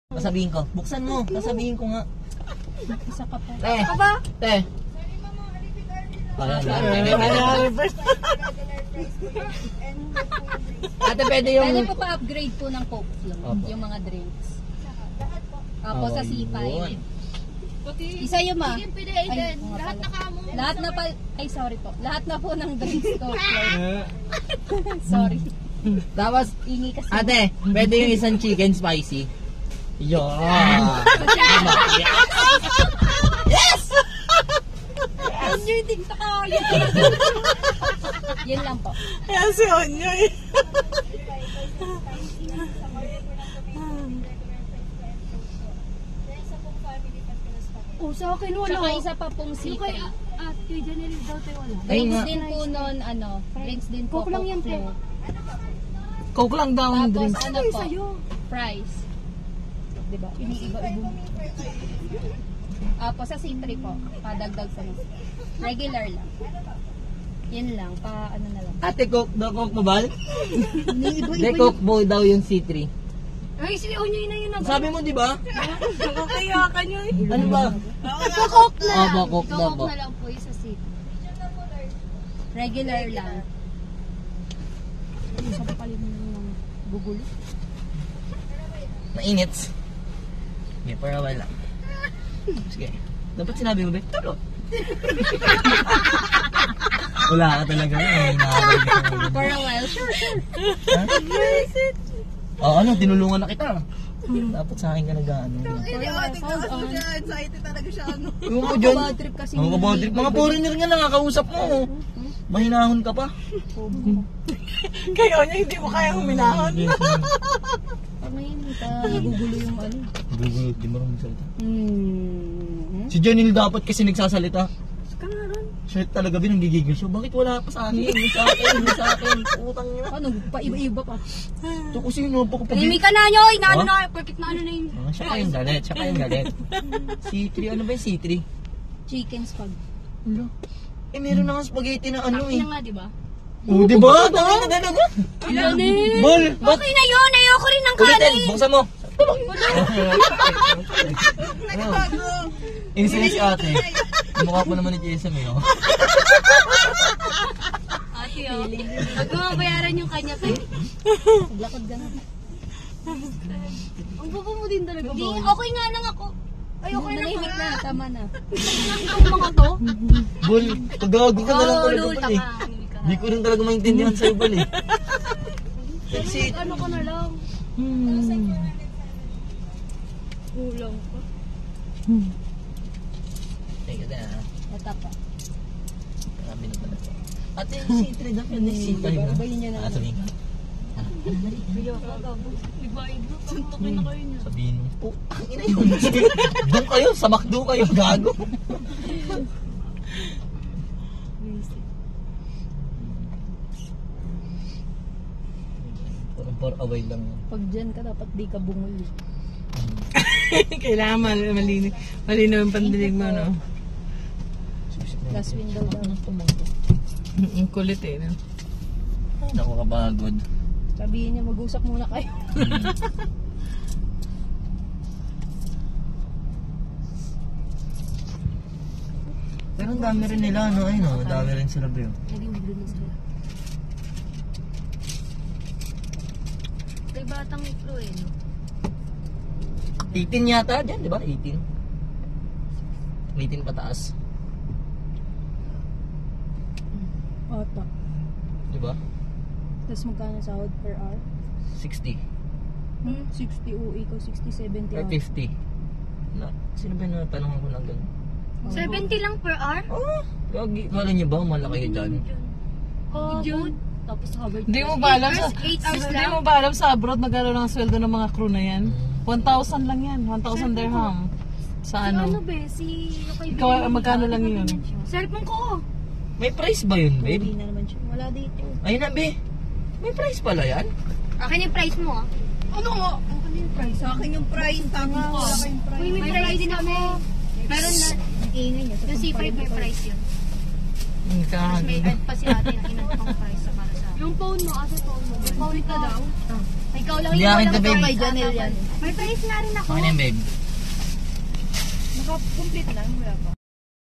Sasabihin ko. Buksan mo. Sasabihin ko nga. Isa ka pa. Te. Te. Ate, pwede yung... Pwede po pa-upgrade po ng Coke lang. Yung mga drinks. Opo, sa C5. Isa yung ma. Ay, lahat na kamo. Lahat na pa... Ay, sorry po. Lahat na po ng drinks Coke. Sorry. Tapos, Ingi kasi. ate, pwede yung isang chicken spicy. Yeah! Yes! Onyoy, tigta ka. Yan lang po. Ayan si Onyoy. Oh, sa akin wala. Saka isa pa pong C3. Kay Janelle daw tayo wala. Ay Drinks nga. din po nun, ano, drinks din po. Coke lang yan, te. Flow. Coke lang daw ang Tapos drinks. ano po, fries. Diba? Iniiba-iba. Apo, sa C3 po, padagdag sa mas. Regular lang. Yan lang, pa ano na lang. Ate, Coke daw, Coke mo ba? Hindi, Coke mo daw yung C3. Ay, si Onyoy na yun. Sabi mo, di ba? Kaya ka nyo. Ano ba? Coke na lang. Coke daw po. Coke na lang po yung sa C3. Regular lang. Sa papalim ng gugulo. Mainit. Okay, para wala lang. Sige. Dapat sinabi mo, be? Talo. Wala ka talaga. For a while, sure. Ano, tinulungan na kita. Dapat sa akin ka nag-ano. For a while, hold on. Excited talaga siya. Yung ko dyan. Bad trip kasi. Mga bad trip. Mga foreigner nga nakakausap mo. Mahinahon ka pa. Kay Onyoy, hindi mo kaya huminahon. Ngayon, nagugulo yung ano. Gugulo, di marunong salita. Si Janelle dapat kasi nagsasalita. Siya talaga binanggigigil siya. Bakit wala pa sa akin? May sa akin. Utang niya. Ano, pa-iba-iba pa. Ito kasi yung napakapagin. Tahimik ka na, Nyoy! Naano na, perfect na ano na yun. Siya kayong galit. C3, ano ba yung C3? Chicken spag. Meron na nga spaghetti na ano eh. Ina nga, di ba? Oh, di ba? Tangin na talaga. Ilan Bol, ba't? Okay na yun, ayoko rin ng Ulitin, kanin. buksan mo. Insinis si ate. Mukha po naman ni Jason eh. Oh. Ate, oh. Huwag mo mabayaran yung kanya, tayo. Lakad ka na. Ang bubo mo din talaga, Hindi, okay nga lang ako. Ayoko na. Nanahimik na, tama na. Ang mga to? Bol, pagago ka na lang talaga Lul, pala eh. Hindi ko rin talaga maintindihan sa'yo Bol eh. Kasi, Ano ka na lang? Kulang pa. teka na. Mata pa. Marami na pala ito. Ate, yung C3 daw. Ano yung C5 na? Ibahin niya na. Sabihin ka. Ibahin mo. Suntukin na kayo niya. Sabihin mo. Oh, ang ina yun. Doon kayo, sa McDo kayo, gago. Parang away lang. Pag dyan ka, dapat di ka bungol. Kailangan malinaw yung pandinig mo, no? Last window daw ng tumago. Ang kulit eh, no? Ay, naku, kabagod. Sabihin niya, mag-usap muna kayo. Pero ang dami rin nila, ano, ay no, ang dami rin sila ba yun. Naging blue na sila. Kay batang iklo eh, no? 18 yata dyan, di ba? 18. 18 pataas. Ata. Di ba? Tapos magkano sahod per hour? 60. 60 OE ko, 60, 70 Or hour. 50. Na, sino ba yung natanong ko ng gano'n? 70 lang per hour? Oh, kala niyo ba malaki dyan? Oh, good. Tapos covered. Hindi mo ba alam sa 8 hours Hindi lang? mo ba alam sa abroad magkano lang ang sweldo ng mga crew na yan? 1,000 lang yan, 1,000 dirham. Sa Ano ano? be? Si kaibigan Ikaw, mo, magkano di ba? lang yun? Cellphone ko. May price ba yun, babe? Hindi na naman siya. Wala dito. Ayun na, babe. May price pala yan? Akin yung price mo ah. Ano nga? Akin yung price. Sa akin yung price. Tama. Wala kayong price. Uy, may price din ako. Meron na. Ingay niya. Yung C5 may price yun. Tapos may add pa si ate na kinantong price para sa. Yung phone mo, ate phone mo. Yung phone ka daw. Ikaw lang Hindi yung akin to, walang babe. kay Janelle yan. May price nga rin ako. Okay na yun, babe. Naka-complete lang, wala pa.